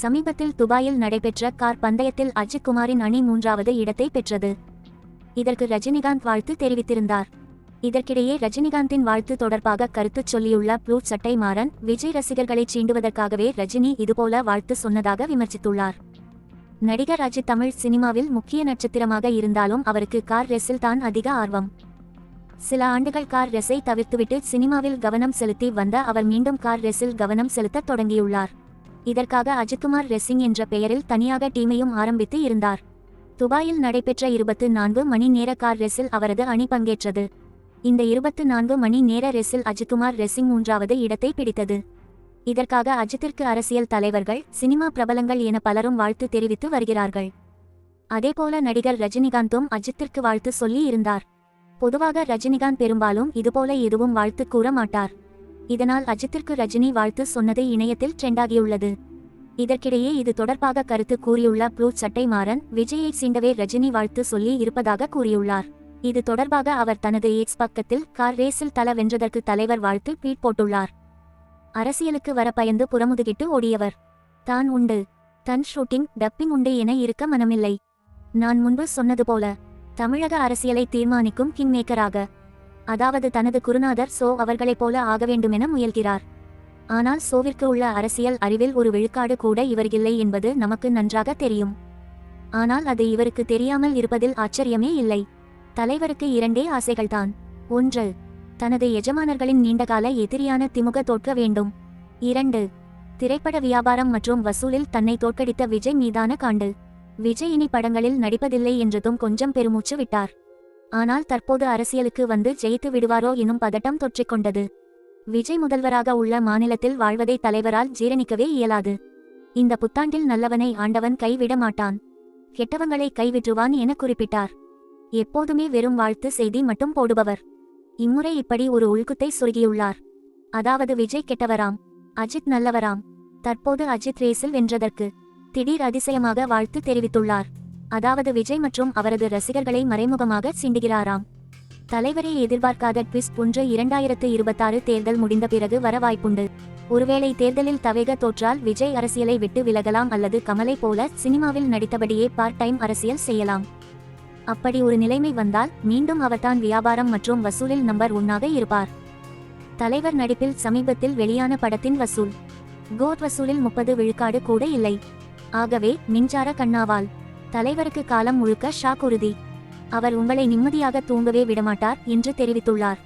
சமீபத்தில் துபாயில் நடைபெற்ற கார் பந்தயத்தில் அஜித் குமாரின் அணி 3வது இடத்தை பெற்றது. இதற்கு ரஜினிகாந்த் வாழ்த்து தெரிவித்திருந்தார். இதற்கிடையே ரஜினிகாந்தின் வாழ்த்து தொடர்பாக கருத்து சொல்லியுள்ள ப்ளூ சட்டை மாறன், விஜய் ரசிகர்களை சீண்டுவதற்காகவே ரஜினி இதுபோல வாழ்த்து சொன்னதாக விமர்சித்துள்ளார். நடிகர் அஜித் தமிழ் சினிமாவில் முக்கிய நட்சத்திரமாக இருந்தாலும் அவருக்கு கார் ரேஸில் தான் அதிக ஆர்வம். சில ஆண்டுகள் கார் ரேஸை தவிர்த்துவிட்டு சினிமாவில் கவனம் செலுத்தி வந்த அவர் மீண்டும் கார் ரேஸில் கவனம் செலுத்த தொடங்கியுள்ளார். இதற்காக அஜித்குமார் ரேசிங் என்ற பெயரில் தனியாக டீமையும் ஆரம்பித்து இருந்தார். துபாயில் நடைபெற்ற 24 மணி நேர கார் ரேஸில் அவரது அணி பங்கேற்றது. இந்த 24 மணி நேர ரேஸில் அஜித்குமார் ரேசிங் 3வது இடத்தை பிடித்தது. இதற்காக அஜித்திற்கு அரசியல் தலைவர்கள், சினிமா பிரபலங்கள் என பலரும் வாழ்த்து தெரிவித்து வருகிறார்கள். அதேபோல நடிகர் ரஜினிகாந்தும் அஜித்திற்கு வாழ்த்து சொல்லி இருந்தார். பொதுவாக ரஜினிகாந்த் பெரும்பாலும் இதுபோல எதுவும் வாழ்த்து கூற மாட்டார். இதனால் அஜித்திற்கு ரஜினி வாழ்த்து சொன்னது இணையத்தில் ட்ரெண்டாகியுள்ளது. இதற்கிடையே இது தொடர்பாக கருத்து கூறியுள்ள ப்ளூ சட்டை மாறன், விஜயை சீண்டவே ரஜினி வாழ்த்து சொல்லி இருப்பதாக கூறியுள்ளார். இது தொடர்பாக அவர் தனது எக்ஸ் பக்கத்தில் கார் ரேஸில் தல வென்றதற்கு தலைவர் வாழ்த்து ட்வீட் போட்டுள்ளார். அரசியலுக்கு வர பயந்து புறமுதுகிட்டு ஓடியவர். தான் உண்டு, தன் ஷூட்டிங் டப்பிங் உண்டு என இருக்க மனமில்லை. நான் முன்பு சொன்னது போல தமிழக அரசியலை தீர்மானிக்கும் கிங் மேக்கராக, அதாவது தனது குருநாதர் சோ அவர்களைப் போல ஆக வேண்டுமென முயல்கிறார். ஆனால் சோவிற்கு உள்ள அரசியல் அறிவில் ஒரு விழுக்காடு கூட இவர்கில்லை என்பது நமக்கு நன்றாக தெரியும். ஆனால் அது இவருக்கு தெரியாமல் இருப்பதில் ஆச்சரியமே இல்லை. தலைவருக்கு 2 ஆசைகள்தான். 1. தனது எஜமானர்களின் நீண்டகால எதிரியான திமுக தோற்க வேண்டும். 2. திரைப்பட வியாபாரம் மற்றும் வசூலில் தன்னை தோற்கடித்த விஜய் மீதான காண்டு. விஜய் இனி படங்களில் நடிப்பதில்லை என்றதும் கொஞ்சம் பெருமூச்சு விட்டார். ஆனால் தற்போது அரசியலுக்கு வந்து ஜெயித்து விடுவாரோ எனும் பதட்டம் தொற்றிக்கொண்டது. விஜய் முதல்வராக உள்ள மாநிலத்தில் வாழ்வதை தலைவரால் ஜீரணிக்கவே இயலாது. இந்த புத்தாண்டில் நல்லவனை ஆண்டவன் கைவிட மாட்டான், கெட்டவங்களை கைவிட்டுவான் என குறிப்பிட்டார். எப்போதுமே வெறும் வாழ்த்து செய்தி மட்டும் போடுபவர். இம்முறை இப்படி ஒரு உள்குத்தை சொருகியுள்ளார். அதாவது விஜய் கெட்டவராம், அஜித் நல்லவராம். தற்போது அஜித் ரேஸில் வென்றதற்கு திடீர் அதிசயமாக வாழ்த்து தெரிவித்துள்ளார். அதாவது விஜய் மற்றும் அவரது ரசிகர்களை மறைமுகமாக சீண்டுகிறாராம். தலைவரை எதிர்பார்க்காத ட்விஸ்ட் ஒன்று 2026 தேர்தல் முடிந்த பிறகு வர வாய்ப்புண்டு. ஒருவேளை தேர்தலில் தவேக தோற்றால் விஜய் அரசியலை விட்டு விலகலாம் அல்லது கமலை போல சினிமாவில் நடித்தபடியே பார்ட் டைம் அரசியல் செய்யலாம். அப்படி ஒரு நிலைமை வந்தால் மீண்டும் அவர்தான் வியாபாரம் மற்றும் வசூலில் நம்பர் 1ஆக இருப்பார். தலைவர் நடிப்பில் சமீபத்தில் வெளியான படத்தின் வசூல் கோட் வசூலில் 30 விழுக்காடு கூட இல்லை. ஆகவே மின்சார கண்ணாவால் தலைவருக்கு காலம் முழுக்க ஷாக் உறுதி. அவர் உங்களை நிம்மதியாக தூங்கவே விடமாட்டார் என்று தெரிவித்துள்ளார்.